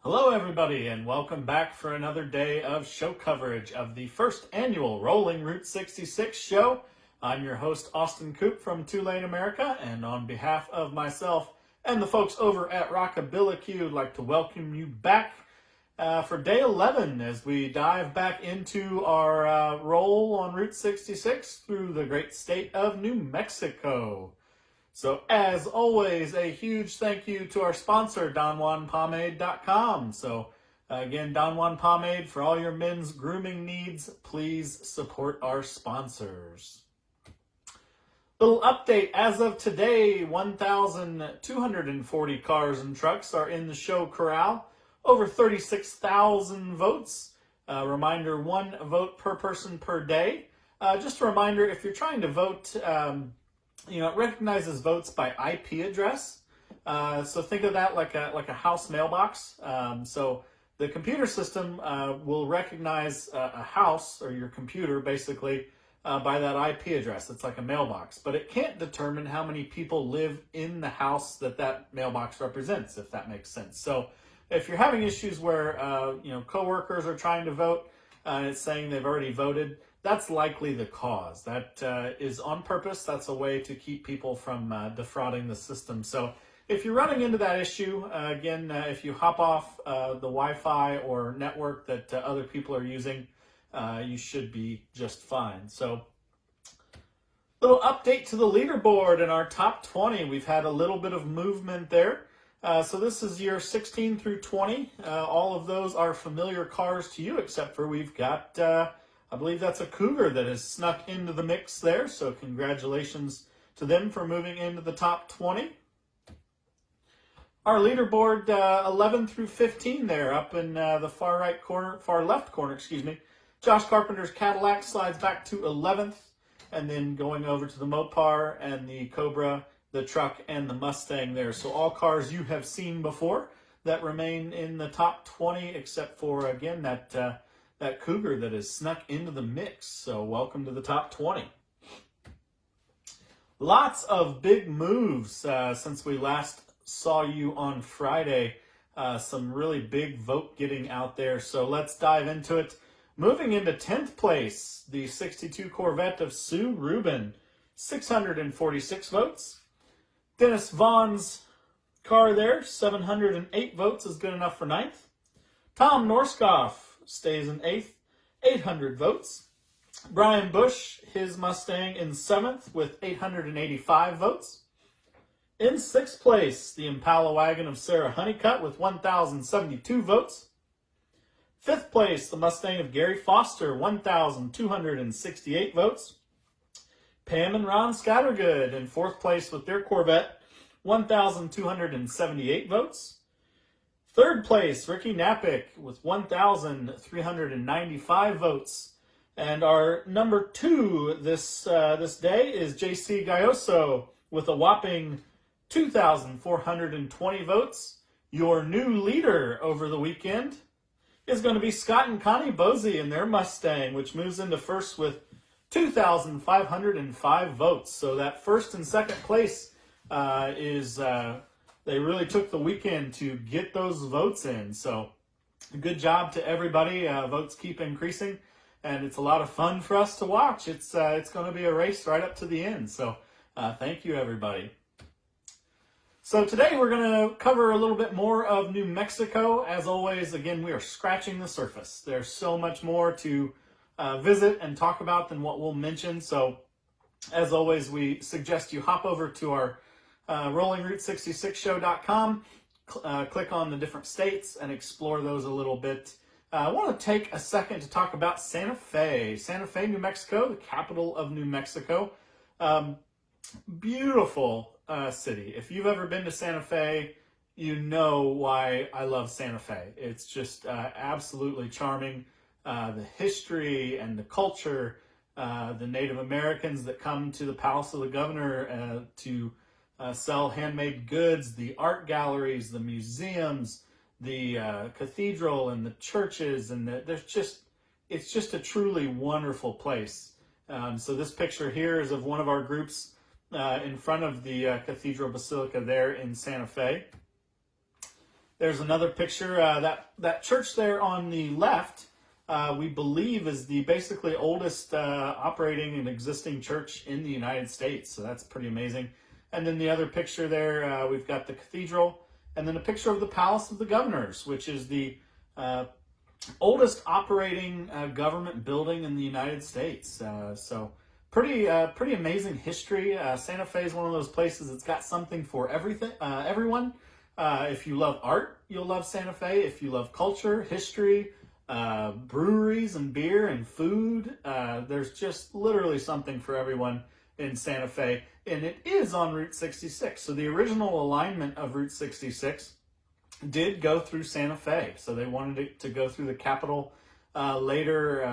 Hello, everybody, and welcome back for another day of show coverage of the first annual Rolling Route 66 show. I'm your host, Austin Coop from Tulane, America, and on behalf of myself and the folks over at Rockability, I'd like to welcome you back for day 11 as we dive back into our roll on Route 66 through the great state of New Mexico. So, as always, a huge thank you to our sponsor, DonJuanPomade.com. So, again, Don Juan Pomade, for all your men's grooming needs, please support our sponsors. Little update, as of today, 1,240 cars and trucks are in the show corral. Over 36,000 votes. Reminder, one vote per person per day. Just a reminder, if you're trying to vote, it recognizes votes by IP address. So think of that like a house mailbox. So the computer system will recognize a house, or your computer basically, by that IP address. It's like a mailbox, but it can't determine how many people live in the house that mailbox represents, if that makes sense. So if you're having issues where coworkers are trying to vote and it's saying they've already voted, that's likely the cause. That is on purpose. That's a way to keep people from defrauding the system. So if you're running into that issue, if you hop off the Wi-Fi or network that other people are using, you should be just fine. So, little update to the leaderboard in our top 20. We've had a little bit of movement there. So this is year 16 through 20. All of those are familiar cars to you, except for we've got... I believe that's a Cougar that has snuck into the mix there, so congratulations to them for moving into the top 20. Our leaderboard, 11 through 15 there, up in the far left corner, Josh Carpenter's Cadillac slides back to 11th, and then going over to the Mopar and the Cobra, the truck, and the Mustang there. So all cars you have seen before that remain in the top 20, except for, again, that Cougar that has snuck into the mix. So welcome to the top 20. Lots of big moves since we last saw you on Friday. Some really big vote getting out there. So let's dive into it. Moving into 10th place, the 62 Corvette of Sue Rubin, 646 votes. Dennis Vaughn's car there, 708 votes is good enough for 9th. Tom Norskoff stays in 8th, 800 votes. Brian Bush, his Mustang, in 7th with 885 votes. In 6th place, the Impala wagon of Sarah Honeycutt with 1,072 votes. 5th place, the Mustang of Gary Foster, 1,268 votes. Pam and Ron Scattergood in 4th place with their Corvette, 1,278 votes. 3rd place, Ricky Napick with 1,395 votes. And our number 2 this day is JC Gayoso with a whopping 2,420 votes. Your new leader over the weekend is going to be Scott and Connie Bosey in their Mustang, which moves into first with 2,505 votes. So that first and second place is... They really took the weekend to get those votes in. So good job to everybody. Votes keep increasing, and it's a lot of fun for us to watch. It's going to be a race right up to the end. So thank you, everybody. So today we're going to cover a little bit more of New Mexico. As always, again, we are scratching the surface. There's so much more to visit and talk about than what we'll mention. So as always, we suggest you hop over to our rollingroute66show.com, click on the different states and explore those a little bit. I want to take a second to talk about Santa Fe, New Mexico, the capital of New Mexico. Beautiful city. If you've ever been to Santa Fe, you know why I love Santa Fe. It's just absolutely charming. The history and the culture, the Native Americans that come to the Palace of the Governor to sell handmade goods, the art galleries, the museums, the cathedral and the churches, and it's just a truly wonderful place. So this picture here is of one of our groups in front of the Cathedral Basilica there in Santa Fe. There's another picture. That church there on the left, we believe, is the basically oldest operating and existing church in the United States. So that's pretty amazing. And then the other picture there, we've got the cathedral, and then a picture of the Palace of the Governors, which is the oldest operating government building in the United States. So pretty amazing history. Santa Fe is one of those places that's got something for everyone. If you love art, you'll love Santa Fe. If you love culture, history, breweries and beer and food, there's just literally something for everyone in Santa Fe. And it is on Route 66. So the original alignment of Route 66 did go through Santa Fe. So they wanted it to go through the capital. Later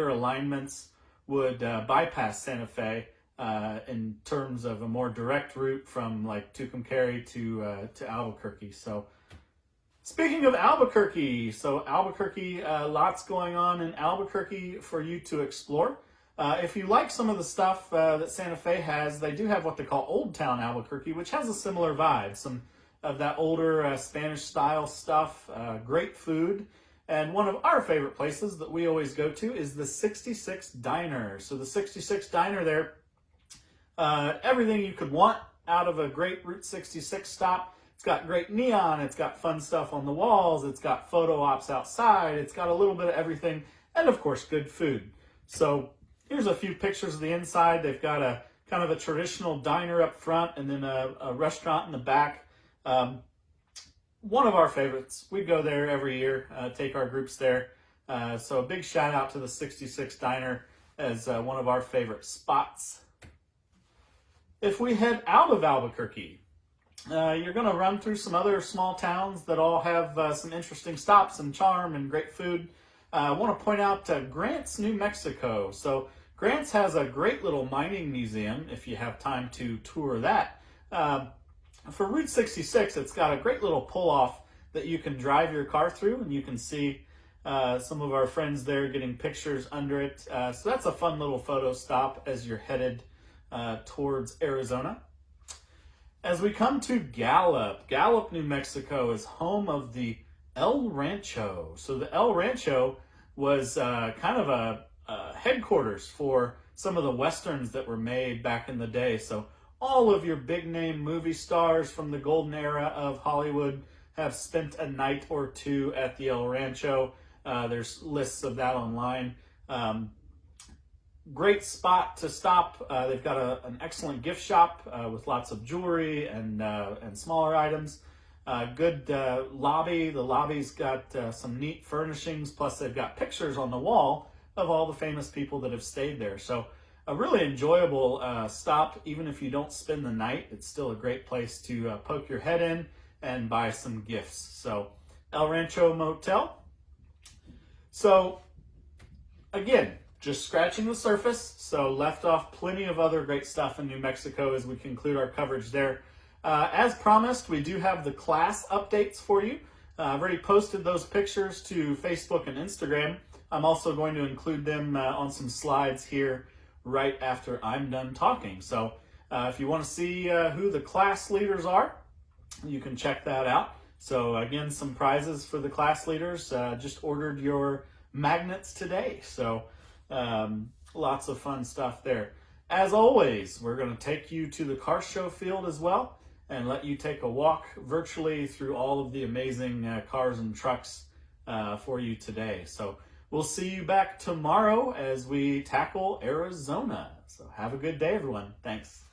alignments would bypass Santa Fe in terms of a more direct route from like Tucumcari to Albuquerque. So speaking of Albuquerque, lots going on in Albuquerque for you to explore. If you like some of the stuff that Santa Fe has, they do have what they call Old Town Albuquerque, which has a similar vibe. Some of that older Spanish-style stuff, great food. And one of our favorite places that we always go to is the 66 Diner. So the 66 Diner there, everything you could want out of a great Route 66 stop. It's got great neon, it's got fun stuff on the walls, it's got photo ops outside, it's got a little bit of everything, and of course, good food. So here's a few pictures of the inside. They've got a kind of a traditional diner up front and then a restaurant in the back. One of our favorites. We go there every year, take our groups there. So a big shout out to the 66 Diner as one of our favorite spots. If we head out of Albuquerque, you're going to run through some other small towns that all have some interesting stops and charm and great food. I want to point out Grants, New Mexico. So Grants has a great little mining museum if you have time to tour that. For Route 66, it's got a great little pull-off that you can drive your car through, and you can see some of our friends there getting pictures under it. So that's a fun little photo stop as you're headed towards Arizona. As we come to Gallup, New Mexico is home of the El Rancho. So the El Rancho was kind of a headquarters for some of the Westerns that were made back in the day. So all of your big name movie stars from the golden era of Hollywood have spent a night or two at the El Rancho. There's lists of that online. Great spot to stop. They've got an excellent gift shop with lots of jewelry and smaller items. Good lobby. The lobby's got some neat furnishings, plus they've got pictures on the wall of all the famous people that have stayed there. So a really enjoyable stop. Even if you don't spend the night, it's still a great place to poke your head in and buy some gifts. So El Rancho Motel. So again, just scratching the surface. So left off plenty of other great stuff in New Mexico as we conclude our coverage there. As promised, we do have the class updates for you. I've already posted those pictures to Facebook and Instagram. I'm also going to include them on some slides here right after I'm done talking. So if you want to see who the class leaders are, you can check that out. So again, some prizes for the class leaders. Just ordered your magnets today. So lots of fun stuff there. As always, we're going to take you to the car show field as well and let you take a walk virtually through all of the amazing cars and trucks for you today. So we'll see you back tomorrow as we tackle Arizona. So have a good day, everyone. Thanks.